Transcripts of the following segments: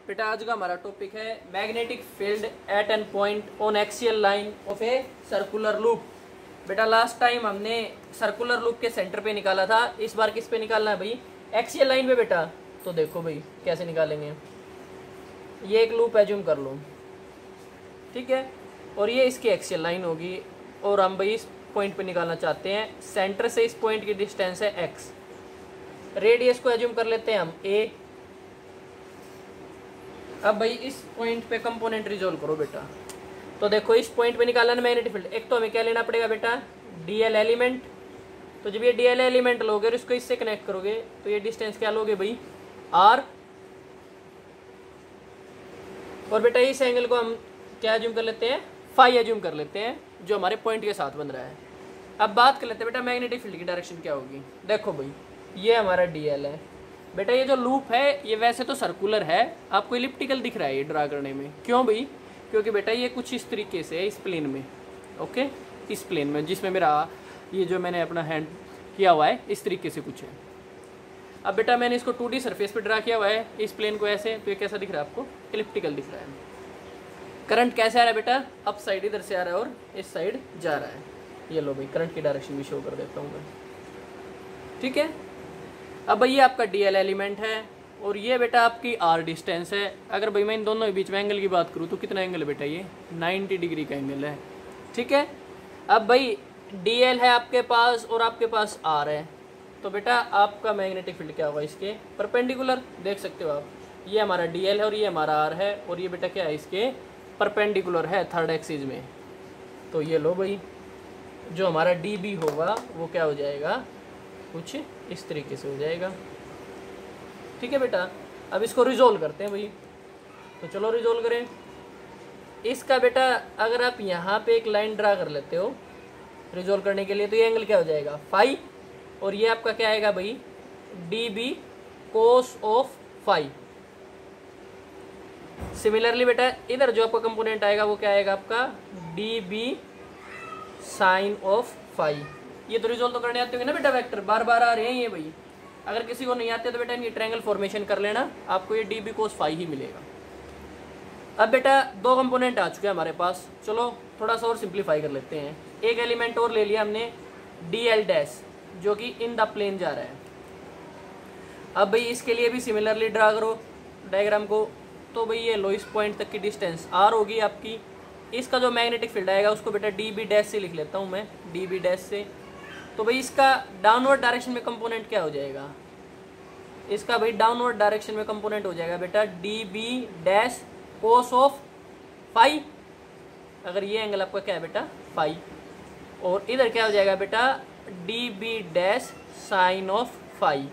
बेटा आज का हमारा टॉपिक है magnetic field at an point on axial line of a circular loop. बेटा लास्ट टाइम हमने सर्कुलर लूप के सेंटर पे निकाला था, इस बार किस पे निकालना है भाई? एक्सियल लाइन पे बेटा। तो देखो भाई कैसे निकालेंगे। ये एक लूप एज्यूम कर लो, ठीक है, और ये इसकी एक्सियल लाइन होगी और हम भाई इस पॉइंट पे निकालना चाहते हैं। सेंटर से इस पॉइंट की डिस्टेंस है x। रेडियस को एज्यूम कर लेते हैं हम a। अब भाई इस पॉइंट पे कंपोनेंट रिजोल्व करो बेटा। तो देखो इस पॉइंट पे निकालना है मैग्नेटिक फील्ड। एक तो हमें क्या लेना पड़ेगा बेटा? dl element. तो जब ये dl एलिमेंट लोगे और इसको इससे कनेक्ट करोगे तो ये डिस्टेंस क्या लोगे भाई? r। और बेटा इस एंगल को हम क्या एज्यूम कर लेते हैं? फाई एज्यूम कर लेते हैं, जो हमारे पॉइंट के साथ बन रहा है। अब बात कर लेते हैं बेटा मैग्नेटिक फील्ड की डायरेक्शन क्या होगी। देखो भाई ये हमारा dl है बेटा। ये जो लूप है ये वैसे तो सर्कुलर है, आपको इलिप्टिकल दिख रहा है ये ड्रा करने में। क्यों भाई? क्योंकि बेटा ये कुछ इस तरीके से है, इस प्लेन में, ओके, इस प्लेन में जिसमें मेरा ये जो मैंने अपना हैंड किया हुआ है इस तरीके से कुछ है। अब बेटा मैंने इसको 2D सरफेस पे ड्रा किया हुआ है इस प्लेन को ऐसे, तो ये कैसा दिख रहा है आपको? इलिप्टिकल दिख रहा है। करंट कैसे आ रहा है बेटा? अप साइड इधर से आ रहा है और इस साइड जा रहा है। ये लो भाई करंट की डायरेक्शन भी शो कर देता हूँ मैं, ठीक है। अब भाई ये आपका dl एलिमेंट है और ये बेटा आपकी r डिस्टेंस है। अगर भाई मैं इन दोनों के बीच में एंगल की बात करूँ तो कितना एंगल है बेटा? ये 90 डिग्री का एंगल है, ठीक है। अब भाई dl है आपके पास और आपके पास r है, तो बेटा आपका मैग्नेटिक फील्ड क्या होगा? इसके परपेंडिकुलर। देख सकते हो आप, ये हमारा dl है और ये हमारा r है और ये बेटा क्या है? इसके परपेंडिकुलर है थर्ड एक्सिस में। तो ये लो भाई जो हमारा db होगा वो क्या हो जाएगा? कुछ इस तरीके से हो जाएगा, ठीक है बेटा। अब इसको रिजोल्व करते हैं भाई, तो चलो रिजोल्व करें इसका बेटा। अगर आप यहाँ पे एक लाइन ड्रा कर लेते हो रिजोल्व करने के लिए, तो ये एंगल क्या हो जाएगा? फाई। और ये आपका क्या आएगा भाई? db cos of phi. Similarly बेटा इधर जो आपका कंपोनेंट आएगा वो क्या आएगा आपका? db sine of phi. ये तो रिजोल्व तो करने आते होंगे ना बेटा, वेक्टर बार बार आ रहे हैं ये भाई। अगर किसी को नहीं आते तो बेटा इनकी ट्रायंगल फॉर्मेशन कर लेना, आपको ये db कोस फाई ही मिलेगा। अब बेटा दो कंपोनेंट आ चुके हैं हमारे पास, चलो थोड़ा सा और सिंप्लीफाई कर लेते हैं। एक एलिमेंट और ले लिया हमने dl डैश, जो कि इन द प्लेन जा रहा है। अब भाई इसके लिए भी सिमिलरली ड्रा करो डायग्राम को। तो भाई ये लो इस पॉइंट तक की डिस्टेंस r होगी आपकी। इसका जो मैग्नेटिक फील्ड आएगा उसको बेटा db डैश से लिख लेता हूँ मैं, db डैश से। तो भाई इसका डाउनवर्ड डायरेक्शन में कंपोनेंट क्या हो जाएगा? इसका भाई डाउनवर्ड डायरेक्शन में कंपोनेंट हो जाएगा बेटा db dash cos of phi. अगर ये एंगल आपका क्या है बेटा? फाई। और इधर क्या हो जाएगा बेटा? db dash sine of phi.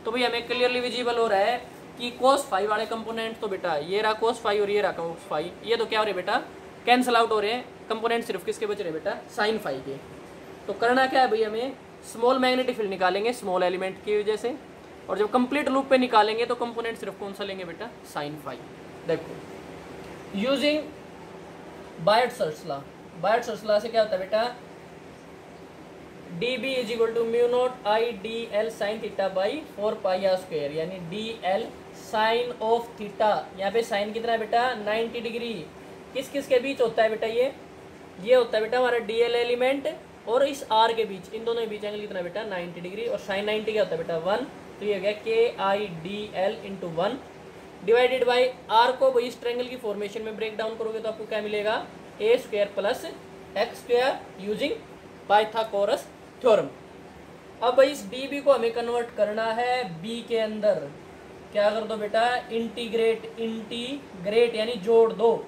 तो भाई हमें क्लियरली विजिबल हो रहा है कि कोस फाई वाले कंपोनेंट तो बेटा ये रहा कोस फाई और ये रहा कोस फाई, ये तो क्या हो रहे बेटा? कैंसिल आउट हो रहे हैं। कंपोनेंट सिर्फ किसके बच रहे बेटा? साइन फाई के। तो करना क्या है भाई? हमें स्मॉल मैग्नेटिक फील्ड निकालेंगे स्मॉल एलिमेंट की वजह से, और जब कंप्लीट लूप पे निकालेंगे तो कंपोनेंट सिर्फ कौन सा लेंगे बेटा? Sine phi. देखो using Biot Savart law. Biot Savart law से क्या होता है बेटा? db is equal to mu naught I dl sine theta by 4 pi r square, यानी dl साइन ऑफ थीटा। यहाँ पे साइन कितना है बेटा? 90 डिग्री। किस किस के बीच होता है बेटा? ये होता है बेटा हमारा dl एलिमेंट और इस r के बीच, इन दोनों के बीच एंगल कितना बेटा? 90 डिग्री। और साइन 90 क्या होता है बेटा? 1। तो ये हो गया KIDL into 1 divided by r को भाई इस ट्रायंगल की फॉर्मेशन में ब्रेक डाउन करोगे तो आपको क्या मिलेगा? a square plus x square using Pythagoras theorem. अब भाई इस db को हमें कन्वर्ट करना है b के अंदर। क्या कर दो बेटा? इंटीग्रेट यानी जोड़ दो।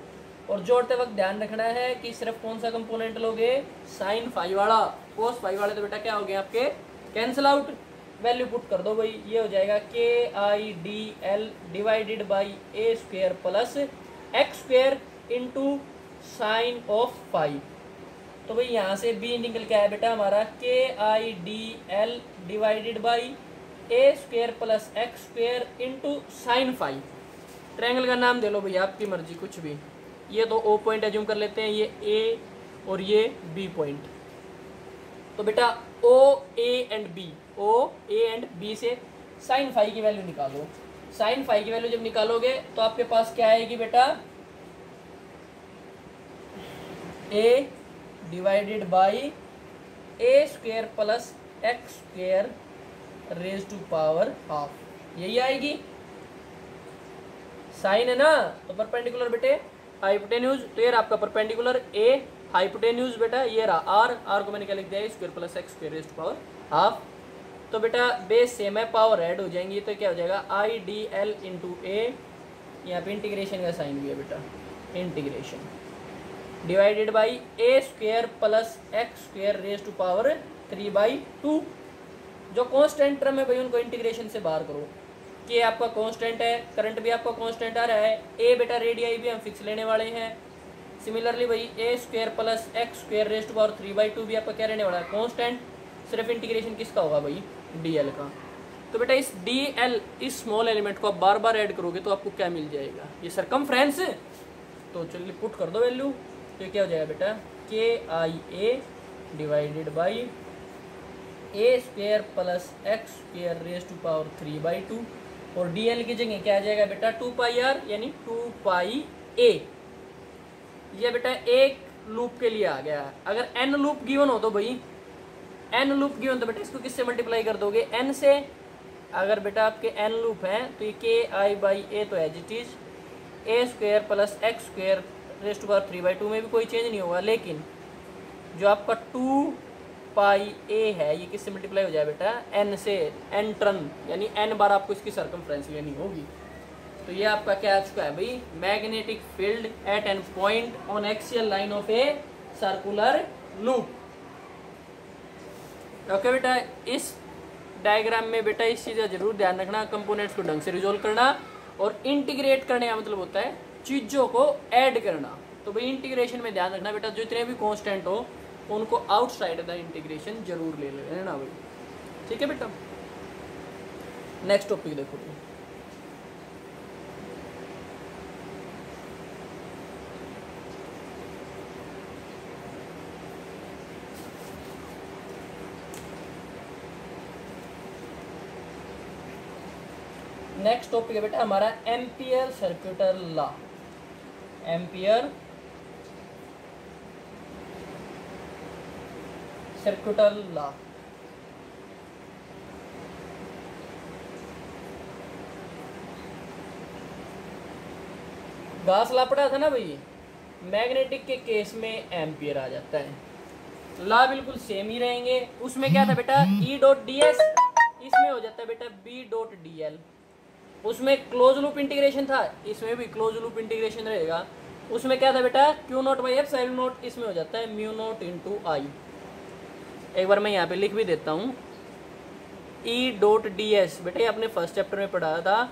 और जोड़ते वक्त ध्यान रखना है कि सिर्फ कौन सा कंपोनेंट लोगे? साइन फाई वाला। कोस फाई वाले तो बेटा क्या हो गए आपके? Cancel out. वैल्यू पुट कर दो भाई, ये हो जाएगा KIDL divided by a square plus x square into sine of phi. तो भाई यहाँ से b निकल के आया बेटा हमारा KIDL divided by a square plus x square into sine phi. Triangle का नाम दे लो भाई आपकी मर्जी, कुछ भी। ये तो O पॉइंट एज्यूम कर लेते हैं, ये A और ये B पॉइंट। तो बेटा O A एंड B से साइन फाई की वैल्यू निकालो। साइन फाई की वैल्यू जब निकालोगे तो आपके पास क्या आएगी बेटा, a divided by A square plus x square raise to power half, यही आएगी। साइन है ना, तो परपेंडिकुलर बेटे हाइपोटेन्यूज, तो ये आपका परपेंडिकुलर ए हाइपोटेन्यूज बेटा, ये रहा आर को मैंने क्या लिख दिया, square plus x square raise to power half. तो बेटा बेस सेम है, पावर ऐड हो जाएंगी, तो क्या हो जाएगा I D L into A, यहाँ पे इंटीग्रेशन का साइन भी है बेटा, integration divided by A square plus x square raise to power 3/2। जो कांस्टेंट टर्म है भाई उनको इंटीग्रेशन से बाहर करो, कि आपका कांस्टेंट है, करंट भी आपका कांस्टेंट आ रहा है, ए बेटा रेडियाई भी हम फिक्स लेने वाले हैं। सिमिलरली भाई a square plus x square raise to power 3/2 भी आपका क्या रहने वाला है, कांस्टेंट। सिर्फ इंटीग्रेशन किसका होगा भाई, डीएल का। तो बेटा इस डीएल, इस स्मॉल एलिमेंट को आप बार बार ऐड करोगे तो आपको क्या मिल जाएगा, ये सरकमफ्रेंस। तो चलिए पुट कर दो वैल्यू, तो क्या हो जाएगा बेटा, के I a divided by A square plus x square raise to power 3/2, और डीएल की जगह क्या आ जाएगा बेटा 2πr यानी 2πa। ये बेटा एक लूप के लिए आ गया। अगर n लूप गिवन हो तो भाई n लूप गिवन तो बेटा इसको किससे मल्टीप्लाई कर दोगे, n से। अगर बेटा आपके n लूप हैं तो ये के आई बाई ए तो as it is A square plus x square raise to power 3/2 में भी कोई चेंज नहीं होगा, लेकिन जो आपका 2πa है ये किससे मल्टीप्लाई हो जाए बेटा, n से, n टर्न यानी n बार आपको इसकी सर्कमफ्रेंस लेनी होगी। तो ये आपका क्या आ चुका है भाई, magnetic field at an point on axial line of a circular loop. Okay बेटा, इस डायग्राम में बेटा इस चीज़ का जरूर ध्यान रखना, कंपोनेंट्स को ढंग से रिजोल्व करना, और इंटीग्रेट करने का मतलब होता है चीज़ों को ऐड करना। तो भाई इंटीग्रेशन में ध्यान रखना बेटा, जो जितने भी कांस्टेंट हो उनको आउटसाइड द इंटीग्रेशन जरूर ले लेना भाई, ठीक है बेटा। नेक्स्ट टॉपिक देखो, नेक्स्ट टॉपिक है बेटा हमारा ampere circuital law. Ampere circuital law, गास लॉ पढ़ा था ना भाई, मैग्नेटिक के केस में एम्पियर आ जाता है। लॉ बिल्कुल सेम ही रहेंगे। उसमें क्या था बेटा, ई डॉट डी एस, इसमें हो जाता है बेटा बी डॉट डी एल। उसमें क्लोज लूप इंटीग्रेशन था, इसमें भी क्लोज लूप इंटीग्रेशन रहेगा। उसमें क्या था बेटा, Q not by epsilon not, इसमें हो जाता है म्यू नॉट इंटू आई। एक बार मैं यहाँ पे लिख भी देता हूँ, ई डॉट डी एस बेटा ये आपने फर्स्ट चैप्टर में पढ़ा था,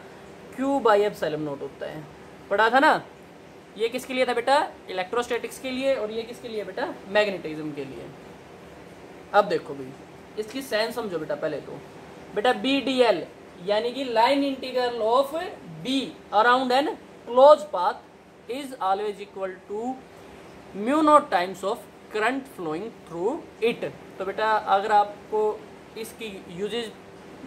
क्यू बाई एप्सिलॉन नॉट होता है, पढ़ा था ना। ये किसके लिए था बेटा, इलेक्ट्रोस्टैटिक्स के लिए, और ये किसके लिए बेटा, मैग्नेटिज्म के लिए। अब देखो भाई इसकी साइन समझो बेटा। पहले तो बेटा बी डी एल यानी कि line integral of B around an close path is always equal to mu naught times of current flowing through it. तो बेटा अगर आपको इसकी यूजेज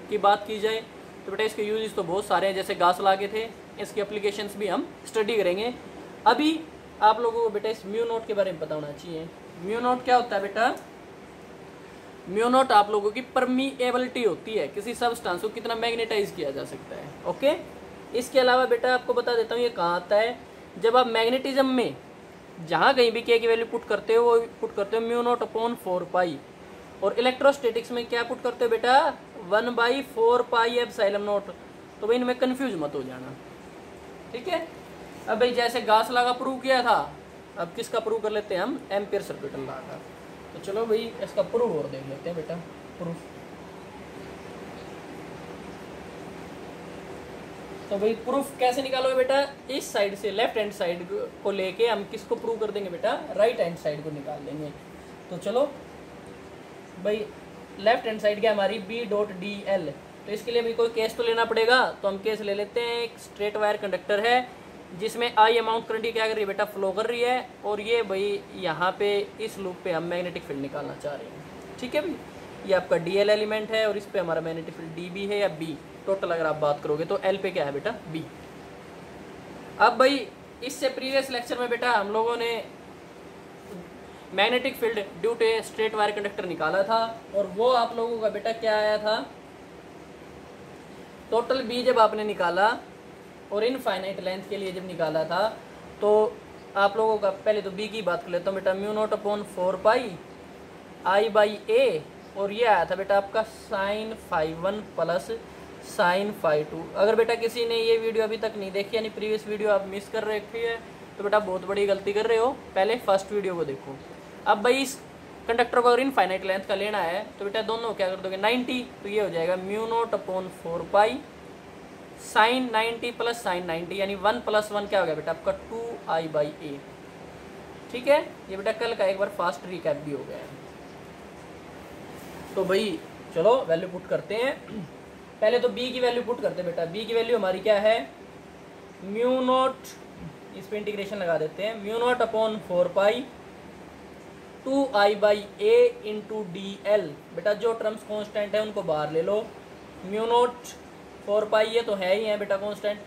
की बात की जाए तो बेटा इसके यूजेस तो बहुत सारे हैं, जैसे गास लॉ के थे, इसकी एप्लीकेशंस भी हम स्टडी करेंगे। अभी आप लोगों को बेटा इस म्यू नॉट के बारे में पता होना चाहिए। म्यू नॉट क्या होता है बेटा, म्यू नॉट आप लोगों की परमीएबिलिटी होती है, किसी सब्सटेंस को कितना मैग्नेटाइज किया जा सकता है। ओके, इसके अलावा बेटा आपको बता देता हूँ ये कहाँ आता है, जब आप मैग्नेटिज्म में जहाँ कहीं भी के की वैल्यू पुट करते हो वो पुट करते हो म्यू नॉट अपॉन 4π, और इलेक्ट्रोस्टैटिक्स में क्या पुट करते हो बेटा 1/4π एप्सिलॉन नॉट। तो भाई इनमें कंफ्यूज मत हो जाना, ठीक है। अब भाई जैसे गास लॉ का प्रूव किया था, अब किसका प्रूव कर लेते हैं हम, एम्पियर सर्क्यूटर लॉ का। तो चलो भाई इसका प्रूफ और देख लेते हैं बेटा। प्रूफ तो भाई प्रूफ कैसे निकालोगे बेटा, इस साइड से लेफ्ट हैंड साइड को लेके हम किसको प्रूव कर देंगे बेटा, राइट हैंड साइड को निकाल देंगे। तो चलो भाई लेफ्ट हैंड साइड क्या हमारी बी डॉट डी एल, तो इसके लिए भी कोई केस तो लेना पड़ेगा। तो हम केस ले लेते हैं, एक स्ट्रेट वायर कंडक्टर है जिसमें आई अमाउंट करंट क्या कर रही है बेटा, फ्लो कर रही है, और ये भाई यहाँ पे इस लूप पे हम मैग्नेटिक फील्ड निकालना चाह रहे हैं, ठीक है भाई। ये आपका डी एल एलिमेंट है और इस पे हमारा मैग्नेटिक फील्ड डी बी है या बी, टोटल अगर आप बात करोगे तो एल पे क्या है बेटा बी। अब भाई इससे प्रीवियस लेक्चर में बेटा हम लोगों ने magnetic field due to a straight wire conductor निकाला था, और वो आप लोगों का बेटा क्या आया था, टोटल बी जब आपने निकाला और इनफाइनाइट लेंथ के लिए जब निकाला था तो आप लोगों का पहले तो बी की बात कर लेता हूँ बेटा, म्यू नॉट अपॉन 4 पाई I/a, और ये आया था बेटा आपका sine phi 1 plus sine phi 2। अगर बेटा किसी ने ये वीडियो अभी तक नहीं देखी यानी प्रीवियस वीडियो आप मिस कर रखी है तो बेटा बहुत बड़ी गलती कर रहे हो, पहले फर्स्ट वीडियो को देखो। अब भाई इस कंडक्टर को अगर इनफाइनाइट लेंथ का लेना है तो बेटा दोनों क्या कर दोगे 90, तो ये हो जाएगा mu naught upon 4 pi sine 90 plus sign 90, यानी 1 + 1 क्या हो गया बेटा आपका 2I/a। ठीक है, ये बेटा कल का एक बार फास्ट रिकैप भी हो गया है। तो भाई चलो वैल्यू पुट करते हैं, पहले तो b की वैल्यू पुट करते हैं बेटा। b की वैल्यू हमारी क्या है, म्यू नॉट, इस पे इंटीग्रेशन लगा देते हैं, म्यू नॉट अपॉन 4 पाई 2I/a इंटू dl। बेटा जो टर्म्स कांस्टेंट है उनको बाहर ले लो, म्यू नॉट 4 पाई ये तो है ही है बेटा कांस्टेंट।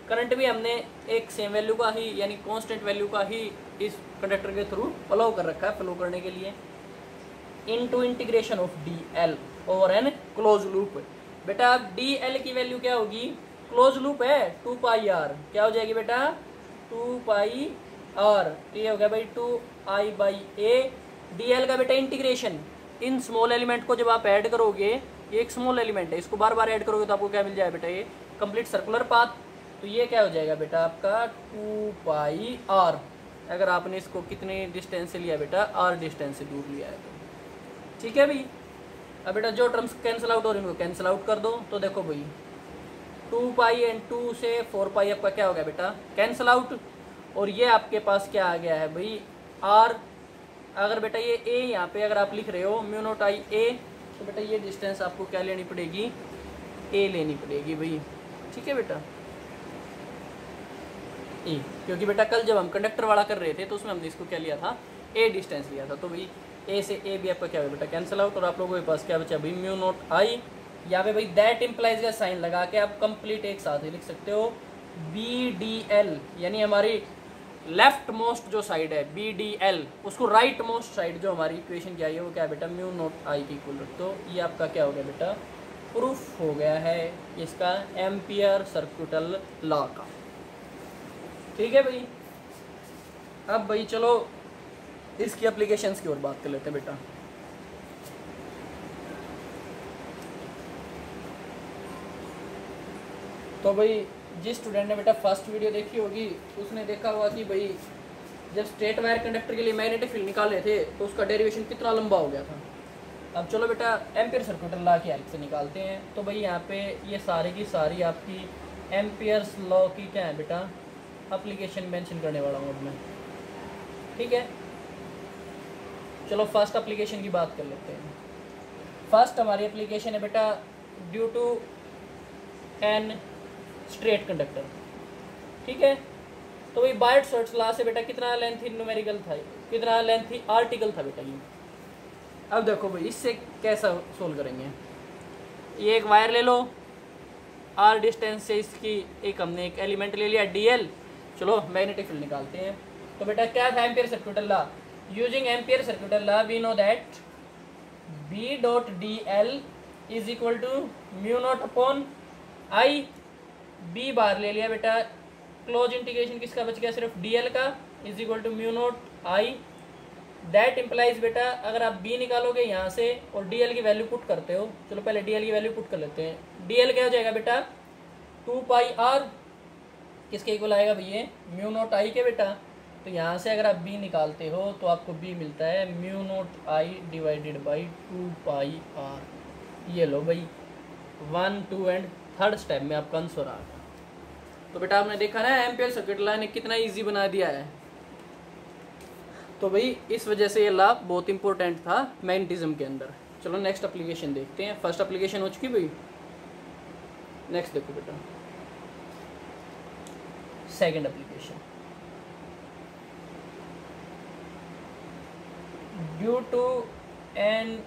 करंट भी हमने एक सेम वैल्यू का ही यानी कांस्टेंट वैल्यू का ही इस कंडक्टर के थ्रू अलाउ कर रखा है फ्लो करने के लिए, into integration of dl over an close loop. बेटा अब dl की वैल्यू क्या होगी, क्लोज लूप है 2πr, क्या हो जाएगी बेटा 2πr, तो ये हो गया भाई 2I/a। dl का बेटा इंटीग्रेशन, इन स्मॉल एलिमेंट को जब आप ऐड करोगे, ये एक स्मॉल एलिमेंट है, इसको बार बार ऐड करोगे तो आपको क्या मिल जाएगा बेटा, ये कंप्लीट सर्कुलर पाथ, तो ये क्या हो जाएगा बेटा आपका 2πr। अगर आपने इसको कितने डिस्टेंस से लिया बेटा, r डिस्टेंस से दूर लिया है तो ठीक है भाई। अब बेटा जो टर्म्स कैंसिल आउट हो रही है उनको कैंसिल आउट कर दो, तो देखो भाई 2π एंड 2 से 4π आपका क्या हो गया बेटा कैंसिल आउट, और ये आपके पास क्या आ गया है भाई r। अगर बेटा ये a यहाँ पे अगर आप लिख रहे हो म्यू नॉट I/a, तो बेटा ये डिस्टेंस आपको क्या लेनी पड़ेगी, a लेनी पड़ेगी भाई। ठीक है बेटा e, क्योंकि बेटा कल जब हम कंडक्टर वाला कर रहे थे तो उसमें हमने इसको क्या लिया था, a डिस्टेंस लिया था, तो भाई a से a भी आपका क्या होगा बेटा कैंसिल आउट, और आप लोगों के पास क्या बचा भाई म्यू नॉट I। यहाँ पे भाई दैट इम्प्लाइज का साइन लगा के आप कंप्लीट एक साथ ही लिख सकते हो BDL, यानी हमारी लेफ्ट मोस्ट जो साइड है BDL, उसको राइट मोस्ट साइड जो हमारी इक्वेशन क्या है वो क्या है बेटा म्यू नॉट I की इक्वल। तो ये आपका क्या हो गया बेटा, प्रूफ हो गया है इसका एम्पियर सर्किटल लॉ का। ठीक है भाई, अब भाई चलो इसकी एप्लीकेशंस की ओर बात कर लेते हैं बेटा। तो भाई जिस स्टूडेंट ने बेटा फर्स्ट वीडियो देखी होगी उसने देखा होगा कि भाई जब स्ट्रेट वायर कंडक्टर के लिए मैग्नेटिक फील्ड निकाले थे तो उसका डेरिवेशन कितना लंबा हो गया था। अब चलो बेटा एम्पियर सर्किटल लॉ की हेल्प से निकालते हैं। तो भाई यहाँ पे ये सारी की सारी आपकी एम्पियर्स लॉ की क्या है बेटा एप्लीकेशन मेंशन करने वाला हूँ अब मैं। ठीक है, चलो फर्स्ट एप्लीकेशन की बात कर लेते हैं। फर्स्ट हमारी एप्लीकेशन है बेटा due to an straight conductor. ठीक है, तो वही बायट-शॉर्ट्स लॉ से बेटा कितना लेंथ न्यूमेरिकल था, कितना लेंथ आर्टिकल था बेटा ये। अब देखो भाई इससे कैसा सोल्व करेंगे, ये एक वायर ले लो, r डिस्टेंस से इसकी एक हमने एक एलिमेंट ले लिया dl। चलो मैग्नेटिक फील्ड निकालते हैं। तो बेटा क्या था ampere circuital law, using ampere circuital law we know that b dot dl is equal to mu naught upon I। b bar ले लिया बेटा, क्लोज इंटीग्रेशन किसका बच गया सिर्फ dl का, is equal to mu naught I। That implies बेटा अगर आप b निकालोगे यहाँ से और dl की वैल्यू पुट करते हो, चलो पहले dl की वैल्यू पुट कर लेते हैं। dl क्या हो जाएगा बेटा 2πr, किसके इक्वल आएगा भैया म्यू नॉट I के बेटा। तो यहाँ से अगर आप b निकालते हो तो आपको b मिलता है mu naught I divided by 2πr। ये लो भाई 1, 2 एंड थर्ड स्टेप में आपका आंसर आ गया। तो बेटा आपने देखा ना एम्पियर सर्किट लॉ ने कितना इजी बना दिया है। तो भाई इस वजह से ये लॉ बहुत इंपॉर्टेंट था मैग्नेटिज्म के अंदर। चलो नेक्स्ट एप्लीकेशन देखते हैं। फर्स्ट एप्लीकेशन हो चुकी भाई, नेक्स्ट देखो बेटा second application. Due to an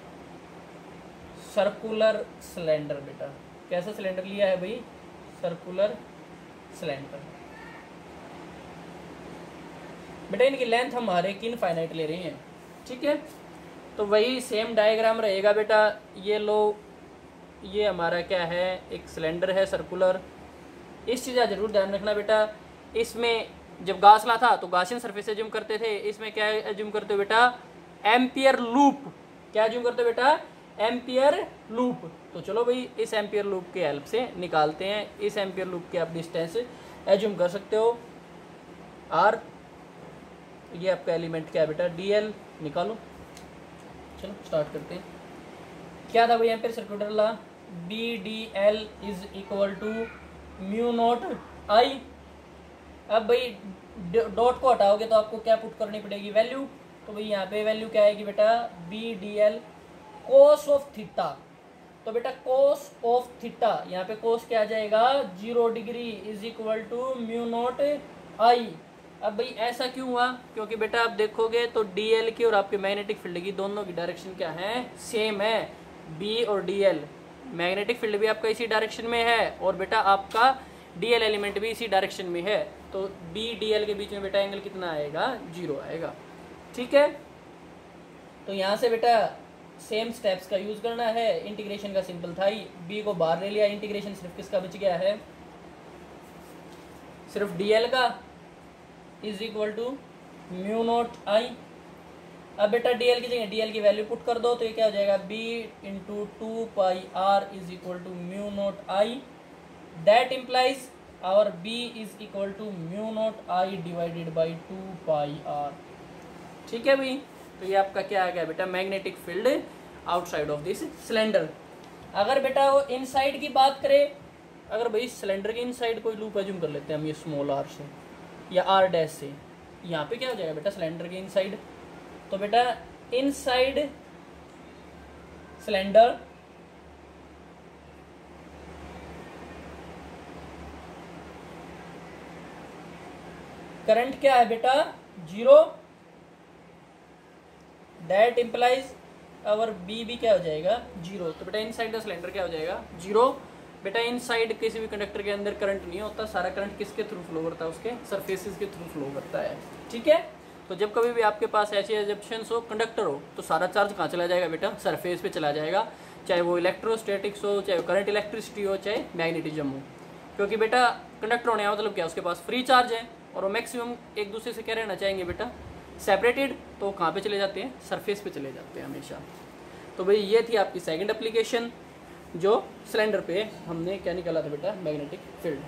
circular cylinder बेटा, कैसा सिलेंडर लिया है भाई, सर्कुलर सिलेंडर। बेटा इनकी लेंथ हमारे इनफाइनाइट ले रहे हैं, ठीक है। तो वही सेम डायग्राम रहेगा बेटा। ये लो, ये हमारा क्या है, एक सिलेंडर है सर्कुलर। इस चीज़ का जरूर ध्यान रखना बेटा, इसमें जब गासला था तो गासियन सरफेस एज्यूम करते थे, इसमें क्या एज्यूम करते हो बेटा, एम्पियर लूप। क्या एज्यूम करते हो बेटा, एम्पियर लूप। तो चलो भाई इस एम्पियर लूप के हेल्प से निकालते हैं। इस एम्पियर लूप के आप डिस्टेंस एज्यूम कर सकते हो आर। ये आपका एलिमेंट क्या है बेटा, डीएल निकालो। चलो स्टार्ट करते हैं। क्या था भाई ampere circular law, B D L is equal to mu naught I. अब भाई डॉट को हटाओगे तो आपको क्या पुट करनी पड़ेगी, वैल्यू। तो भाई यहाँ पे वैल्यू क्या आएगी बेटा, B D L cos of theta. तो बेटा कोस ऑफ थीटा, यहाँ पे कोस क्या आ जाएगा, 0 degree is equal to mu naught I. अब भाई ऐसा क्यों हुआ, क्योंकि बेटा आप देखोगे तो डीएल की और आपके मैग्नेटिक फील्ड की दोनों की डायरेक्शन क्या है, सेम है। बी और डीएल, मैग्नेटिक फील्ड भी आपका इसी डायरेक्शन में है और बेटा आपका डीएल एलिमेंट भी इसी डायरेक्शन में है। तो बी डीएल के बीच में बेटा एंगल कितना आएगा, 0 आएगा, ठीक है। तो यहाँ से बेटा सेम स्टेप्स का यूज करना है। इंटीग्रेशन का सिंपल था ही, बी को बाहर ले लिया, इंटीग्रेशन सिर्फ किसका बच गया है, सिर्फ डीएल का, is equal to mu naught I. अब बेटा डीएल की जगह डीएल की वैल्यू पुट कर दो तो ये क्या हो जाएगा, B into 2 pi are is equal to mu naught I. That implies our B is equal to mu naught I divided by 2 pi R, ठीक है भाई। तो ये आपका क्या आ गया बेटा, magnetic field outside of this cylinder. अगर बेटा वो इनसाइड की बात करें, अगर भाई सिलेंडर के इनसाइड कोई लूप एज्यूम कर लेते हैं हम, ये स्मॉल आर से या आर डैश से, यहाँ पे क्या हो जाएगा बेटा, सिलेंडर के इनसाइड। तो बेटा इनसाइड सिलेंडर करंट क्या है बेटा, 0। दैट इंप्लाइज अवर बी भी क्या हो जाएगा, 0। तो बेटा इनसाइड द सिलेंडर क्या हो जाएगा, 0। बेटा इनसाइड किसी भी कंडक्टर के अंदर करंट नहीं होता, सारा करंट किसके थ्रू फ्लो करता है, उसके सरफेसेस के थ्रू फ्लो करता है, ठीक है। तो जब कभी भी आपके पास ऐसी एजम्पशंस हो, कंडक्टर हो, तो सारा चार्ज कहाँ चला जाएगा बेटा, सरफेस पे चला जाएगा, चाहे वो इलेक्ट्रोस्टैटिक्स हो, चाहे वो करंट इलेक्ट्रिसिटी हो, चाहे मैग्नेटिज्म हो। क्योंकि बेटा कंडक्टर होने का मतलब क्या, उसके पास फ्री चार्ज है और वो मैक्सिमम एक दूसरे से क्या रहना चाहेंगे बेटा, सेपरेटेड। तो कहाँ पे चले जाते हैं, सरफेस पे चले जाते हैं हमेशा। तो भाई ये थी आपकी सेकंड एप्लीकेशन, जो सिलेंडर पे हमने क्या निकाला था बेटा, मैग्नेटिक फील्ड।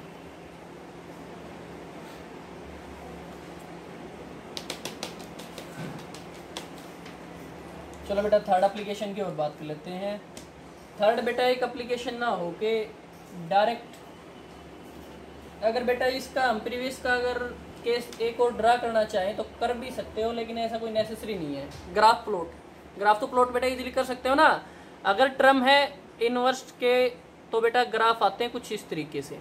चलो बेटा थर्ड एप्लीकेशन की ओर बात कर लेते हैं। थर्ड बेटा एक एप्लीकेशन ना हो के डायरेक्ट, अगर बेटा इसका हम प्रीवियस का अगर केस एक और ड्रा करना चाहें तो कर भी सकते हो, लेकिन ऐसा कोई नेसेसरी नहीं है। ग्राफ प्लॉट, ग्राफ तो प्लॉट बेटा इजीली कर सकते हो ना। अगर टर्म है इनवर्स के तो बेटा ग्राफ आते हैं कुछ इस तरीके से।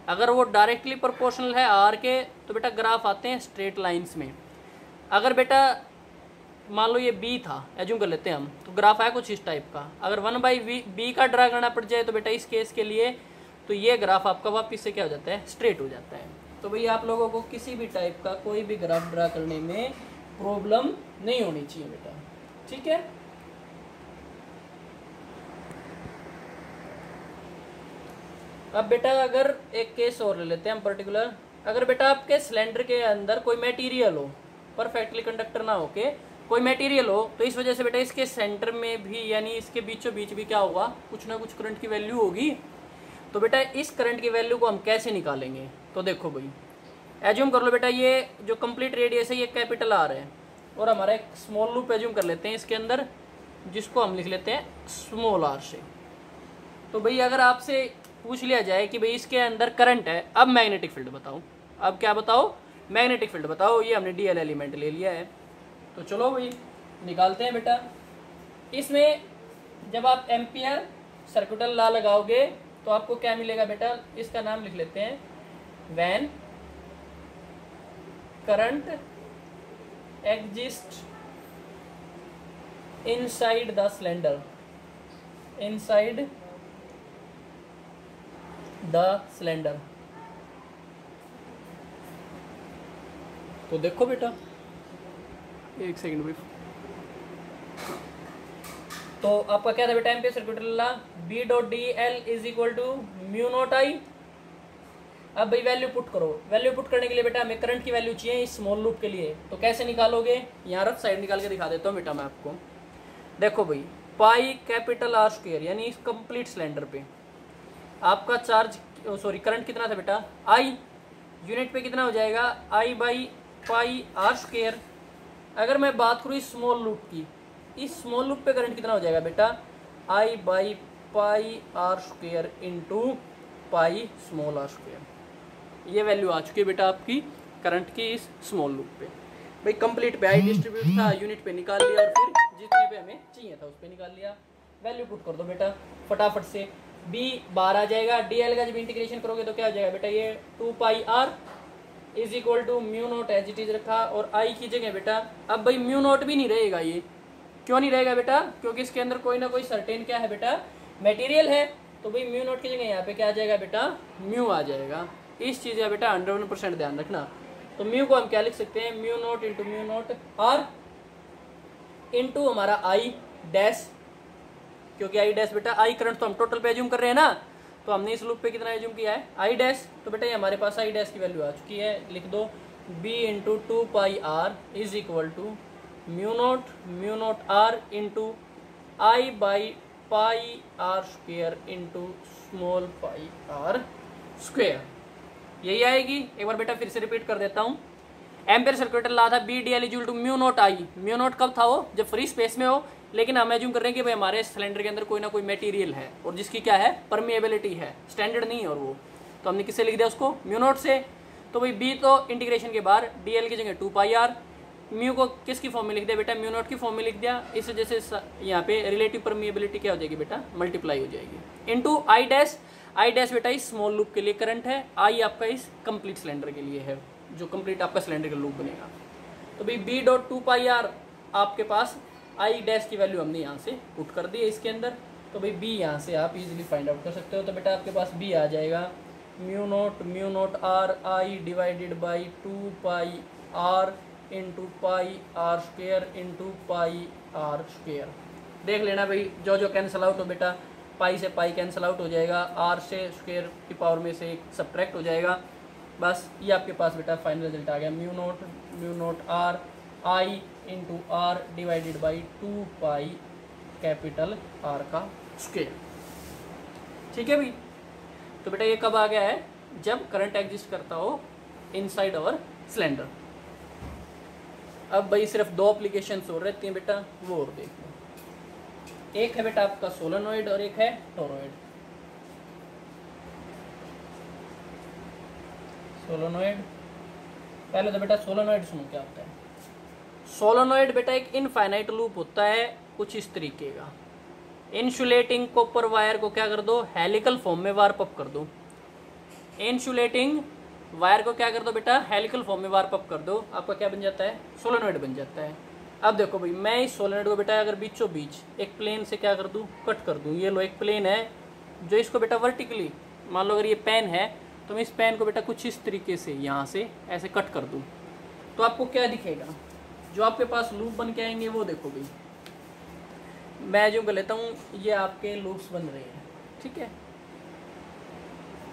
अगर वो डायरेक्टली प्रोपोर्शनल है आर के तो बेटा ग्राफ आते हैं स्ट्रेट लाइंस में। अगर बेटा मान लो ये बी था, एज्यूम कर लेते हैं हम, तो ग्राफ आया कुछ इस टाइप का। अगर 1/बी का ड्रा करना पड़ जाए तो बेटा इस केस के लिए तो ये ग्राफ आपका वापिस से क्या हो जाता है, स्ट्रेट हो जाता है। तो भाई आप लोगों को किसी भी टाइप का कोई भी ग्राफ ड्रा करने में प्रॉब्लम नहीं होनी चाहिए बेटा, ठीक है। अब बेटा अगर एक केस और ले लेते हैं हम पर्टिकुलर, अगर बेटा आपके सिलेंडर के अंदर कोई मटेरियल हो, परफेक्टली कंडक्टर ना होके कोई मटेरियल हो, तो इस वजह से बेटा इसके सेंटर में भी यानी इसके बीचों बीच भी क्या होगा, कुछ ना कुछ करंट की वैल्यू होगी। तो बेटा इस करंट की वैल्यू को हम कैसे निकालेंगे, तो देखो भाई एज्यूम कर लो बेटा ये जो कंप्लीट रेडियस है ये कैपिटल आर है और हमारा एक स्मॉल लूप एज्यूम कर लेते हैं इसके अंदर, जिसको हम लिख लेते हैं स्मॉल आर से। तो भाई अगर आपसे पूछ लिया जाए कि भाई इसके अंदर करंट है, अब मैग्नेटिक फील्ड बताओ, अब क्या बताओ, मैग्नेटिक फील्ड बताओ। ये हमने डीएल एलिमेंट ले लिया है, तो चलो भाई निकालते हैं बेटा। इसमें जब आप एम्पियर सर्कुलर लॉ लगाओगे तो आपको क्या मिलेगा बेटा, इसका नाम लिख लेते हैं, when current exist inside the cylinder, inside the cylinder. तो देखो बेटा, एक सेकंड भाई। तो आपका क्या था बेटा, ampere circuit law B dot D L is equal to mu naught I. अब भाई वैल्यू पुट करो। वैल्यू पुट करने के लिए बेटा हमें करंट की वैल्यू चाहिए इस स्मॉल लूप के लिए। तो कैसे निकालोगे, यहाँ रफ साइड निकाल के दिखा देता हूँ बेटा मैं आपको। देखो भाई, पाई कैपिटल आर स्क्वायर यानी इस कंप्लीट सिलेंडर पे आपका चार्ज सॉरी करंट कितना था बेटा, आई। यूनिट पे कितना हो जाएगा, आई बाई पाई आर स्क्वायर। अगर मैं बात करूँ इस स्मॉल लूप की, इस स्मॉल लूप पे करंट कितना हो जाएगा बेटा, I by pi r square into pi small r square. ये वैल्यू आ चुकी है बेटा आपकी करंट की इस स्मॉल लूप पे। भाई कंप्लीट पे आई डिस्ट्रीब्यूट था, यूनिट पे निकाल लिया और फिर जितने पे हमें चाहिए था उस पे निकाल लिया। वैल्यू पुट कर दो बेटा फटाफट से। बी बाहर आ जाएगा, डीएल का जब इंटीग्रेशन करोगे तो क्या हो जाएगा बेटा, ये 2 pi are is equal to mu naught as it is रखा और आई की जगह बेटा। अब भाई म्यू नोट भी नहीं रहेगा, ये क्यों नहीं रहेगा बेटा, क्योंकि इसके अंदर कोई ना कोई सर्टेन क्या है बेटा, मटेरियल है। तो भाई म्यू नोट की जगह यहाँ पे क्या आ जाएगा बेटा, म्यू आ जाएगा। इस चीज़ का बेटा 100% ध्यान रखना। तो म्यू को हम क्या लिख सकते हैं, mu naught into mu naught R into हमारा आई डैश, क्योंकि आई डैश बेटा आई करंट तो हम टोटल पे एज्यूम कर रहे हैं ना, तो हमने इस लूप पे कितना एज्यूम किया है, आई डैश। तो बेटा ये हमारे पास आई डैश की वैल्यू आ चुकी है, लिख दो B into 2 pi are is equal to mu naught R into I by pi R square into small pi R square. यही आएगी। एक बार बेटा फिर से रिपीट कर देता हूँ। एम्पियर सर्किट ला था B D L equal to mu naught I. Mu naught कब था, वो जब फ्री स्पेस में हो, लेकिन हम एज्यूम कर रहे हैं कि भाई हमारे सिलेंडर के अंदर कोई ना कोई मटेरियल है और जिसकी क्या है, परमिएबिलिटी है, स्टैंडर्ड नहीं है और वो, तो हमने किससे लिख दिया उसको, म्यू नोट से। तो भाई बी तो इंटीग्रेशन के बाद डी एल की जगह 2 पाई आर, म्यू को किसकी फॉर्म में लिख दिया बेटा, म्यू नोट की फॉर्म में लिख दिया। इस वजह से यहाँ पे रिलेटिव परमिएबिलिटी क्या हो जाएगी बेटा, मल्टीप्लाई हो जाएगी into I dash. I dash बेटा इस स्मॉल लूप के लिए करंट है, आई आपका इस कंप्लीट सिलेंडर के लिए है, जो कंप्लीट आपका सिलेंडर का लूप बनेगा। तो भाई बी डॉट 2 पाई आर आपके पास आई डैश की वैल्यू हमने यहाँ से पुट कर दी है इसके अंदर। तो भाई बी यहाँ से आप इजीली फाइंड आउट कर सकते हो। तो बेटा आपके पास बी आ जाएगा mu naught R I divided by 2 pi R into pi R square into pi R square. देख लेना भाई, जो जो कैंसिल आउट हो बेटा, पाई से पाई कैंसिल आउट हो जाएगा, आर से स्क्वेयर की पावर में से एक सब्ट्रैक्ट हो जाएगा। बस ये आपके पास बेटा फाइनल रिजल्ट आ गया, mu naught R I into R divided by 2 pi capital R का स्क्वेयर। ठीक है भाई। तो बेटा ये कब आ गया है, जब करंट एग्जिस्ट करता हो इनसाइड आवर सिलेंडर। अब भाई सिर्फ 2 एप्लीकेशंस और रहती हैं बेटा, वो और देख लो। एक है बेटा आपका सोलेनॉइड और एक है टोरॉइड। सोलेनॉइड, पहले तो बेटा सोलेनॉइड सुनो क्या होता है। सोलेनॉइड बेटा एक इनफाइनाइट लूप होता है कुछ इस तरीके का। इंसुलेटिंग कॉपर वायर को क्या कर दो, हेलिकल फॉर्म में वार्प अप कर दो। इंसुलेटिंग वायर को क्या कर दो बेटा, हेलिकल फॉर्म में वार्प अप कर दो, आपका क्या बन जाता है, सोलेनॉइड बन जाता है। अब देखो भाई, मैं इस सोलेनॉइड को बेटा अगर बीचों बीच एक प्लेन से क्या कर दूं, कट कर दूं। ये लो एक प्लेन है जो इसको बेटा वर्टिकली, मान लो अगर ये पेन है तो मैं इस पेन को बेटा कुछ इस तरीके से यहाँ से ऐसे कट कर दूं, तो आपको क्या दिखेगा, जो आपके पास लूप बन के आएंगे वो देखो भाई। मैं जो कर लेता हूँ, ये आपके लूप्स बन रहे हैं, ठीक है।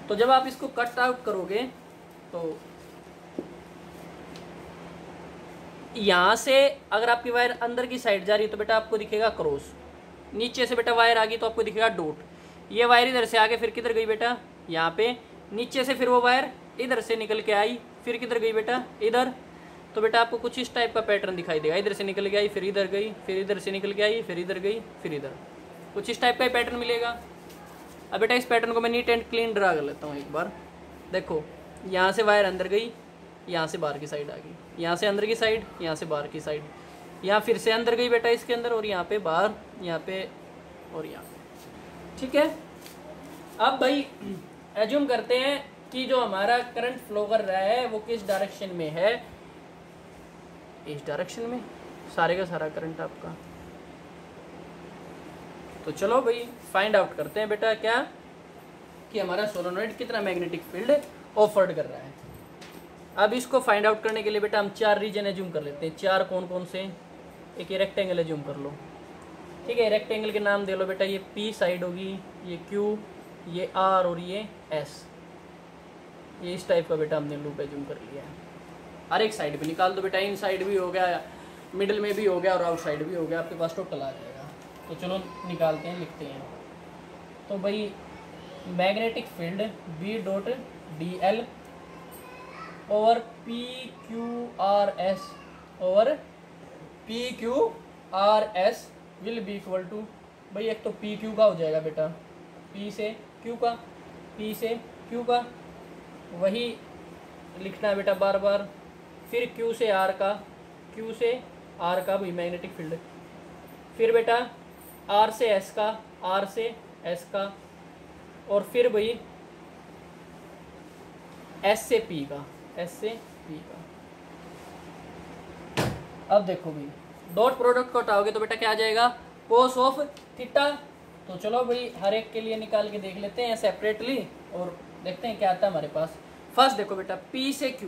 तो जब आप इसको कट आउट करोगे तो यहाँ से अगर आपकी वायर अंदर की साइड जा रही है तो बेटा आपको दिखेगा क्रॉस, नीचे से बेटा वायर आ गई तो आपको दिखेगा डॉट। ये वायर इधर से आगे फिर किधर गई बेटा, यहाँ पे नीचे से फिर वो वायर इधर से निकल के आई, फिर किधर गई बेटा, इधर। तो बेटा आपको कुछ इस टाइप का पैटर्न दिखाई देगा, इधर से निकल के आई, फिर इधर गई, फिर इधर से निकल के आई, फिर इधर गई, फिर इधर, कुछ इस टाइप का पैटर्न मिलेगा। अब बेटा इस पैटर्न को मैं नीट एंड क्लीन ड्रा कर लेता हूँ एक बार। देखो यहाँ से वायर अंदर गई, यहाँ से बाहर की साइड आ गई, यहाँ से अंदर की साइड, यहाँ से बाहर की साइड, यहाँ फिर से अंदर गई बेटा इसके अंदर, और यहाँ पे बाहर, यहाँ पे और यहाँ पे, ठीक है। अब भाई एज्यूम करते हैं कि जो हमारा करंट फ्लो कर रहा है वो किस डायरेक्शन में है, इस डायरेक्शन में सारे का सारा करंट आपका। तो चलो भाई फाइंड आउट करते हैं बेटा क्या, कि हमारा सोलेनोइड कितना मैग्नेटिक फील्ड ऑफर्ड कर रहा है। अब इसको फाइंड आउट करने के लिए बेटा हम 4 रीजन एज्यूम कर लेते हैं। 4 कौन कौन से? एक ये रेक्टेंगल एज्यूम कर लो, ठीक है। रेक्टेंगल के नाम दे लो बेटा, ये P साइड होगी, ये Q, ये R और ये S। ये इस टाइप का बेटा हमने लूप एज्यूम कर लिया है। हर एक साइड भी निकाल दो बेटा, इन साइड भी हो गया, मिडिल में भी हो गया और आउट साइड भी हो गया, आपके पास टोटल आ जाएगा। तो चलो निकालते हैं, लिखते हैं। तो भाई magnetic field B.dl over PQRS over PQRS will be equal to, भाई एक तो PQ का हो जाएगा बेटा, P से Q का, P से Q का, वही लिखना है बेटा बार बार। फिर Q से R का, Q से R का भाई मैग्नेटिक फील्ड। फिर बेटा R से S का, R से S का, और फिर भाई S से P का, S से P का। अब देखो भाई डॉट प्रोडक्ट को हटाओगे तो बेटा क्या आ जाएगा? कोस ऑफ थीटा। तो चलो भाई हर एक के लिए निकाल के देख लेते हैं सेपरेटली और देखते हैं क्या आता है हमारे पास। फर्स्ट देखो बेटा, P से Q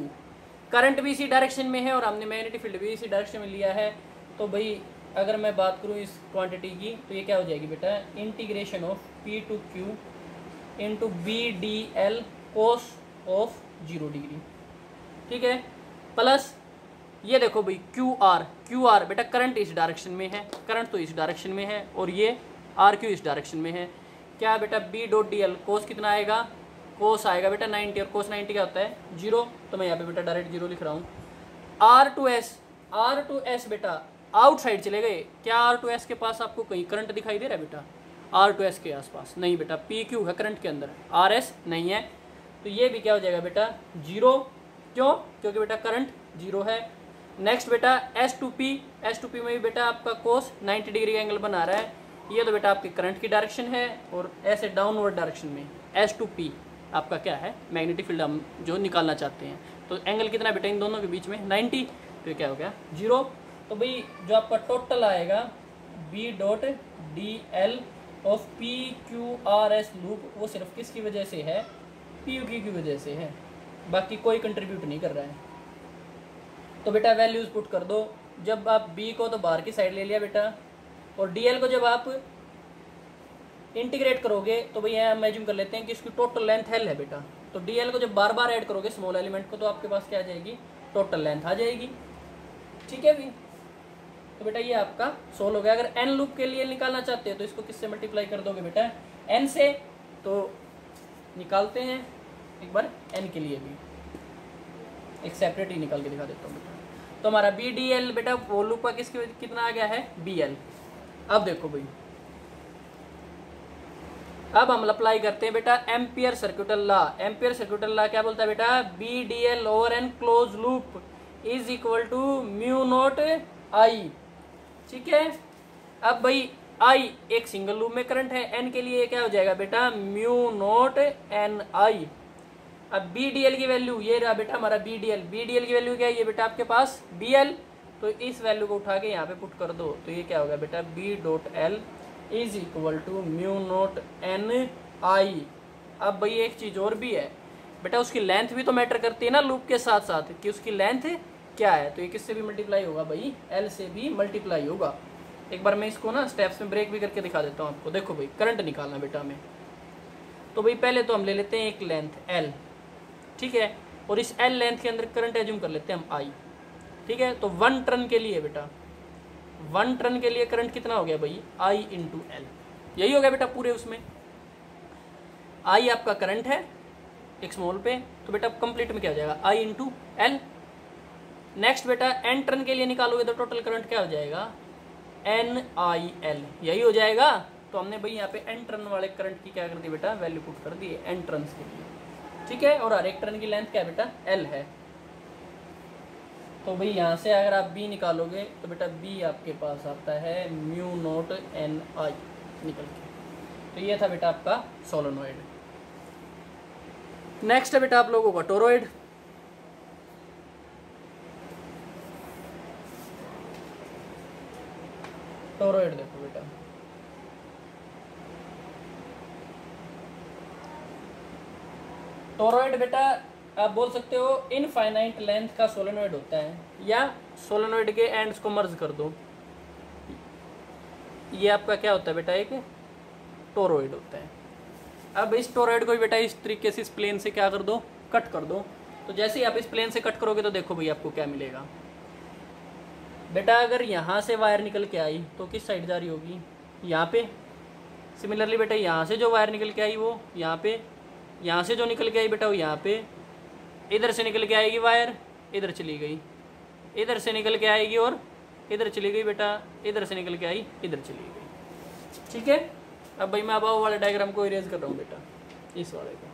करंट भी इसी डायरेक्शन में है और हमने मैग्नेटिक फील्ड भी इसी डायरेक्शन में लिया है। तो भाई अगर मैं बात करूँ इस क्वांटिटी की तो ये क्या हो जाएगी बेटा? Integration of P to Q into B.dl cos of 0 degree, ठीक है। प्लस ये देखो भाई क्यू आर बेटा करंट इस डायरेक्शन में है, करंट तो इस डायरेक्शन में है, और ये RQ इस डायरेक्शन में है। क्या बेटा? B.dl कोस कितना आएगा? कोस आएगा बेटा 90, और कोस 90 क्या होता है? 0। तो मैं यहाँ पे बेटा डायरेक्ट 0 लिख रहा हूँ। R टू S बेटा आउटसाइड चले गए। क्या R2S के पास आपको कहीं करंट दिखाई दे रहा है बेटा? R2S के आसपास नहीं बेटा, PQ है करंट के अंदर, RS नहीं है। तो ये भी क्या हो जाएगा बेटा? 0। क्यों? क्योंकि बेटा करंट 0 है। नेक्स्ट बेटा S2P में भी बेटा आपका कोस 90 डिग्री का एंगल बना रहा है। ये तो बेटा आपके करंट की डायरेक्शन है, और ऐसे डाउनवर्ड डायरेक्शन में S2P आपका क्या है? मैग्नेटिक फील्ड हम जो निकालना चाहते हैं। तो एंगल कितना बेटा इन दोनों के बीच में? 90। तो ये क्या हो गया? 0। तो भाई जो आपका टोटल आएगा B.dl ऑफ PQRS लूप, वो सिर्फ किसकी वजह से है? PQ की वजह से है, बाकी कोई कंट्रीब्यूट नहीं कर रहा है। तो बेटा वैल्यूज पुट कर दो। जब आप B को तो बाहर की साइड ले लिया बेटा, और DL को जब आप इंटीग्रेट करोगे तो भाई यहाँ इमेजिन कर लेते हैं कि इसकी टोटल लेंथ L है बेटा। तो DL को जब बार बार ऐड करोगे स्मॉल एलिमेंट को, तो आपके पास क्या आ जाएगी? टोटल लेंथ आ जाएगी, ठीक है भी। तो बेटा ये आपका सोल्व हो गया। अगर n लूप के लिए निकालना चाहते हैं तो इसको किससे मल्टीप्लाई कर दोगे बेटा? n से। तो निकालते हैं एक बार n के लिए भी, एक सेपरेट ही निकाल के दिखा देता हूँ बेटा। तो हमारा B.dl बेटा वो लूप का किसके कितना आ गया है? BL। अब देखो भाई, अब हम अप्लाई करते हैं बेटा ampere circuital law. Ampere circuital law क्या बोलता है बेटा? B.dl over n close loop is equal to mu naught I, ठीक है। अब भाई I एक सिंगल लूप में करंट है, n के लिए क्या हो जाएगा बेटा? Mu naught NI। अब B.dl की वैल्यू ये रहा बेटा हमारा B.dl की वैल्यू क्या है? ये बेटा आपके पास BL। तो इस वैल्यू को उठा के यहाँ पे पुट कर दो, तो ये क्या होगा बेटा? B.l is equal to mu naught NI। अब भाई एक चीज़ और भी है बेटा, उसकी लेंथ भी तो मैटर करती है ना लूप के साथ साथ, कि उसकी लेंथ क्या है। तो ये किससे भी मल्टीप्लाई होगा भाई? L से भी मल्टीप्लाई होगा। एक बार मैं इसको ना स्टेप्स में ब्रेक भी करके दिखा देता हूँ आपको। देखो भाई करंट निकालना बेटा हमें, तो भाई पहले तो हम ले लेते हैं एक लेंथ L, ठीक है, और इस L लेंथ के अंदर करंट एज्यूम कर लेते हैं हम I, ठीक है। तो 1 टर्न के लिए बेटा, 1 टर्न के लिए करंट कितना हो गया भाई? I इंटू L, यही हो गया बेटा पूरे उसमें। I आपका करंट है एक स्मॉल पे, तो बेटा कंप्लीट में क्या हो जाएगा? I into L। नेक्स्ट बेटा n टर्न के लिए निकालोगे तो टोटल करंट क्या हो जाएगा? NIL, यही हो जाएगा। तो हमने भाई यहाँ पे n टर्न वाले करंट की क्या कर दी बेटा? वैल्यू पुट कर दी है n टर्न्स के लिए, ठीक है। और हर एक टर्न की लेंथ क्या है बेटा? L है। तो भाई यहाँ से अगर आप B निकालोगे तो बेटा B आपके पास आता है म्यू नॉट NI निकल के। तो ये था बेटा आपका सोलेनोइड। नेक्स्ट है बेटा आप लोगों का टोरॉइड। टोरॉइड देखो बेटा, टोरॉइड बेटा आप बोल सकते हो इनफाइनाइट लेंथ का सोलेनोइड होता है, या सोलेनोइड के एंड्स को मर्ज कर दो, ये आपका क्या होता है बेटा, एक टोरॉइड होता है। अब इस टोरॉइड को बेटा इस तरीके से इस प्लेन से क्या कर दो, कट कर दो। तो जैसे ही आप इस प्लेन से कट करोगे तो देखो भाई आपको क्या मिलेगा बेटा। अगर यहाँ से वायर निकल के आई तो किस साइड जा रही होगी, यहाँ पे। सिमिलरली बेटा यहाँ से जो वायर निकल के आई वो यहाँ पे, यहाँ से जो निकल के आई बेटा वो यहाँ पे, इधर से निकल के आएगी वायर, इधर चली गई, इधर से निकल के आएगी और इधर चली गई बेटा, इधर से निकल के आई इधर चली गई। ठीक है। अब भाई मैं अब वाले डायग्राम को इरेज कर रहा हूँ बेटा, इस वाले को।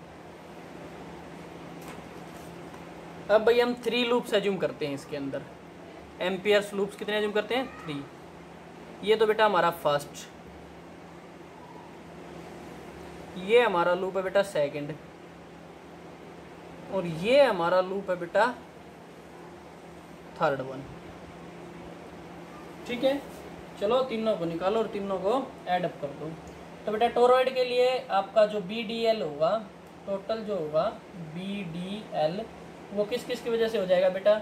अब भाई हम 3 लूप्स एज्यूम करते हैं इसके अंदर। एम्पियर्स लूप्स कितने एज्यूम करते हैं, 3। ये तो बेटा हमारा फर्स्ट, ये हमारा लूप है बेटा सेकंड, और ये हमारा लूप है बेटा थर्ड वन। ठीक है, चलो तीनों को निकालो और तीनों को ऐड अप कर दो। तो बेटा टोरॉइड के लिए आपका जो BDL होगा, टोटल जो होगा BDL, वो किस किस की वजह से हो जाएगा बेटा,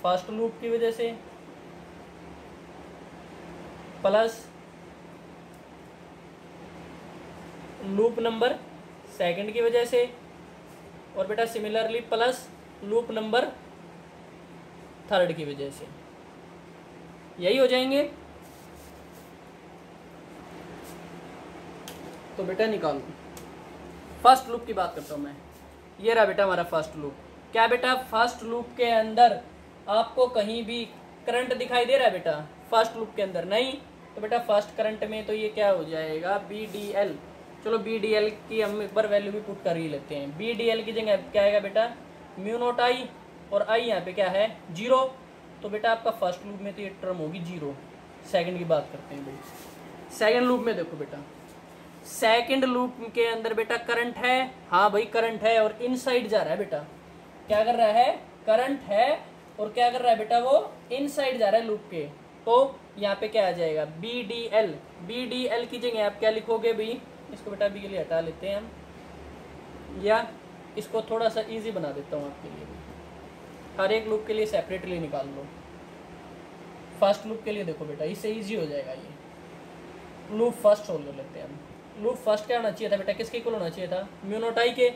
फर्स्ट लूप की वजह से प्लस लूप नंबर सेकंड की वजह से, और बेटा similarly plus loop number third की वजह से, यही हो जाएंगे। तो बेटा निकालो, फर्स्ट लूप की बात करता हूं मैं। ये रहा बेटा हमारा फर्स्ट लूप। क्या बेटा फर्स्ट लूप के अंदर आपको कहीं भी करंट दिखाई दे रहा है बेटा, फर्स्ट लूप के अंदर नहीं। तो बेटा फर्स्ट करंट में तो ये क्या हो जाएगा, BDL। चलो BDL की हम एक बार वैल्यू भी पुट कर ही लेते हैं। BDL की जगह क्या आएगा बेटा, म्यू0 I, और I यहाँ पे क्या है 0। तो बेटा आपका फर्स्ट लूप में तो ये टर्म होगी 0। सेकंड की बात करते हैं भाई। सेकंड लूप में देखो बेटा, सेकंड लूप के अंदर बेटा करंट है, हाँ भाई करंट है, और इनसाइड जा रहा है बेटा। क्या कर रहा है, करंट है, और क्या कर रहा है बेटा, वो इनसाइड जा रहा है लूप के। तो यहाँ पे क्या आ जाएगा, BDL। BDL की जगह आप क्या लिखोगे भाई, इसको बेटा अभी के लिए हटा लेते हैं हम, या इसको थोड़ा सा इजी बना देता हूँ आपके लिए। हर एक लूप के लिए सेपरेटली निकाल लो। फर्स्ट लूप के लिए देखो बेटा, इससे इजी हो जाएगा ये। लूप फर्स्ट सोल्व कर लेते हैं हम। लूप फर्स्ट क्या होना चाहिए था बेटा, किसके इक्वल होना चाहिए था, म्यू0 I के।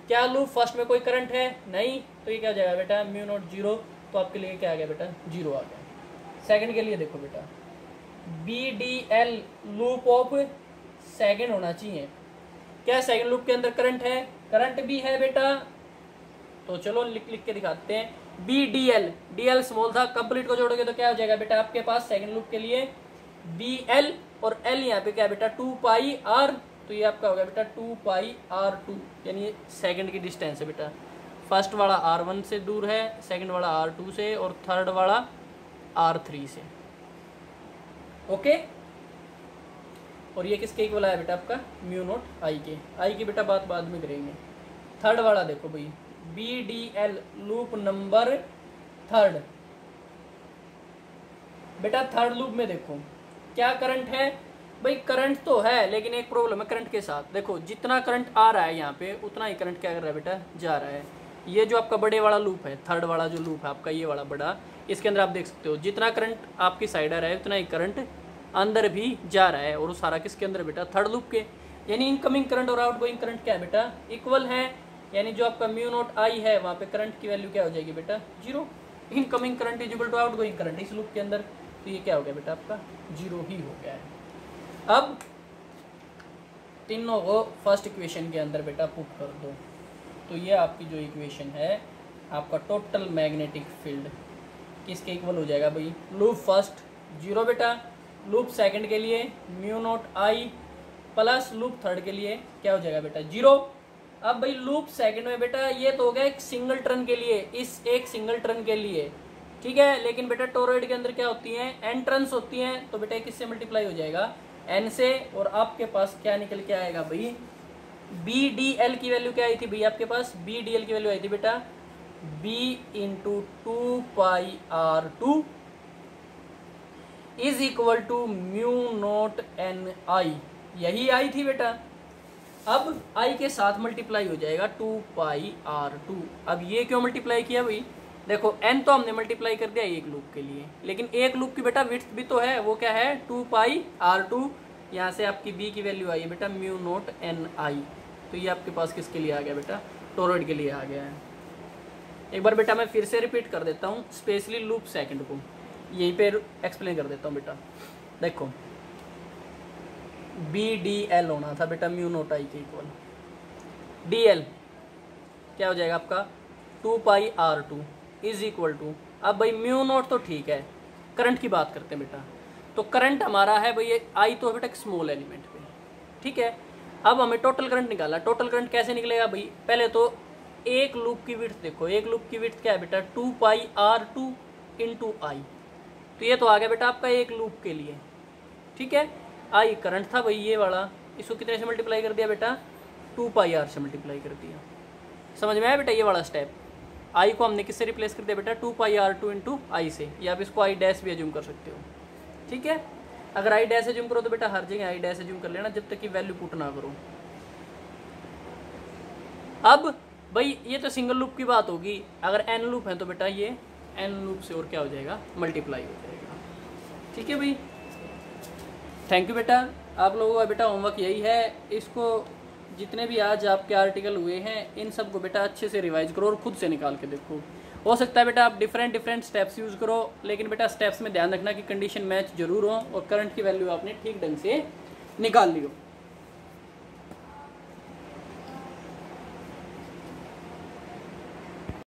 क्या लूप फर्स्ट में कोई करंट है, नहीं। तो ये क्या हो जाएगा बेटा, म्यू0 0। तो आपके लिए क्या आ गया बेटा, 0 आ गया। सेकंड के लिए देखो बेटा, BDL लूप ऑफ सेकंड होना चाहिए। क्या सेकंड लूप के अंदर करंट है, करंट भी है बेटा। तो चलो लिख के दिखाते हैं। BDL, DL स्मॉल था, कंप्लीट को जोड़ोगे तो क्या हो जाएगा बेटा आपके पास सेकंड लूप के लिए BL, और L यहाँ पे क्या है बेटा 2 पाई R। तो ये आपका हो गया बेटा 2 पाई R2, यानी सेकंड की डिस्टेंस है बेटा। फर्स्ट वाला R1 से दूर है, सेकंड वाला R2 से, और थर्ड वाला R3 से। ओके। और ये किसके इक्वल आया बेटा आपका, म्यू0 I के। I की बेटा बात बाद में करेंगे। थर्ड वाला देखो भाई, BDL लूप नंबर थर्ड। बेटा थर्ड लूप में देखो क्या करंट है भाई, करंट तो है, लेकिन एक प्रॉब्लम है करंट के साथ। देखो जितना करंट आ रहा है यहाँ पे, उतना ही करंट क्या कर रहा है बेटा, जा रहा है। ये जो आपका बड़े वाला लूप है, थर्ड वाला जो लूप है आपका, ये वाला बड़ा, इसके अंदर आप देख सकते हो जितना करंट आपकी साइड आ रहा है, उतना ही करंट अंदर भी जा रहा है। और वो सारा किसके अंदर बेटा, थर्ड लूप के। यानी इनकमिंग करंट और आउटगोइंग करंट क्या है बेटा, इक्वल है। यानी जो आपका म्यू0 I है, वहाँ पे करंट की वैल्यू क्या हो जाएगी बेटा, 0। Incoming current is equal to outgoing current इस लूप के अंदर। तो ये क्या हो गया बेटा आपका, 0 ही हो गया है। अब तीनों को फर्स्ट इक्वेशन के अंदर बेटा पुट कर दो। तो ये आपकी जो इक्वेशन है, आपका टोटल मैग्नेटिक फील्ड किसके इक्वल हो जाएगा भाई, लूप फर्स्ट 0 बेटा, लूप सेकंड के लिए म्यू0 I, प्लस लूप थर्ड के लिए क्या हो जाएगा बेटा 0। अब भाई लूप सेकंड में बेटा ये तो हो गया एक सिंगल टर्न के लिए, इस एक सिंगल टर्न के लिए, ठीक है। लेकिन बेटा टोरॉइड के अंदर क्या होती हैं, एन टर्न्स होती हैं। तो बेटा किससे मल्टीप्लाई हो जाएगा, एन से। और आपके पास क्या निकल के आएगा भाई, BDL की वैल्यू क्या आई थी भाई आपके पास, BDL की वैल्यू आई थी बेटा B इंटू 2 पाई R2 इज इक्वल टू म्यू0 NI। यही आई थी बेटा। अब आई के साथ मल्टीप्लाई हो जाएगा 2πr2। अब ये क्यों मल्टीप्लाई किया भाई, देखो n तो हमने मल्टीप्लाई कर दिया एक लूप के लिए, लेकिन एक लूप की बेटा विड्थ भी तो है, वो क्या है 2πr2। यहाँ से आपकी b की वैल्यू आई है बेटा μ0 ni, तो ये आपके पास किसके लिए आ गया बेटा, टोरॉइड के लिए आ गया है। एक बार बेटा मैं फिर से रिपीट कर देता हूँ स्पेशली लूप सेकंड को, यहीं पे एक्सप्लेन कर देता हूँ बेटा। देखो BDL होना था बेटा μ0 i के इक्वल, DL क्या हो जाएगा आपका 2πr2 इज इक्वल टू, अब भाई μ0 तो ठीक है, करंट की बात करते हैं बेटा। तो करंट हमारा है भाई आई तो है बेटा एक स्मॉल एलिमेंट पे, ठीक है। अब हमें टोटल करंट निकाला, टोटल करंट कैसे निकलेगा भाई, पहले तो एक लूप की विड्थ देखो, एक लूप की विड्थ क्या है बेटा 2πr2 इंटू आई, तो ये तो आ गया बेटा आपका एक लूप के लिए, ठीक है। आई करंट था भाई ये वाला, इसको कितने से मल्टीप्लाई कर दिया बेटा 2πr से मल्टीप्लाई कर दिया। समझ में आया बेटा ये वाला स्टेप। आई को हमने किससे रिप्लेस कर दिया बेटा 2πr2 इंटू आई से, या आप इसको आई डैश भी एज्यूम कर सकते हो, ठीक है। अगर आई डैश एज्यूम करो तो बेटा हर जगह आई डैश एज्यूम कर लेना जब तक कि वैल्यू पुट ना करो। अब भाई ये तो सिंगल लूप की बात होगी, अगर एन लूप है तो बेटा ये एन लूप से और क्या हो जाएगा मल्टीप्लाई हो जाएगा, ठीक है भाई। थैंक यू बेटा, आप लोगों का बेटा होमवर्क यही है, इसको जितने भी आज आपके आर्टिकल हुए हैं इन सब को बेटा अच्छे से रिवाइज करो और खुद से निकाल के देखो। हो सकता है बेटा आप डिफरेंट स्टेप्स यूज़ करो, लेकिन बेटा स्टेप्स में ध्यान रखना कि कंडीशन मैच जरूर हो और करंट की वैल्यू आपने ठीक ढंग से निकाल ली हो।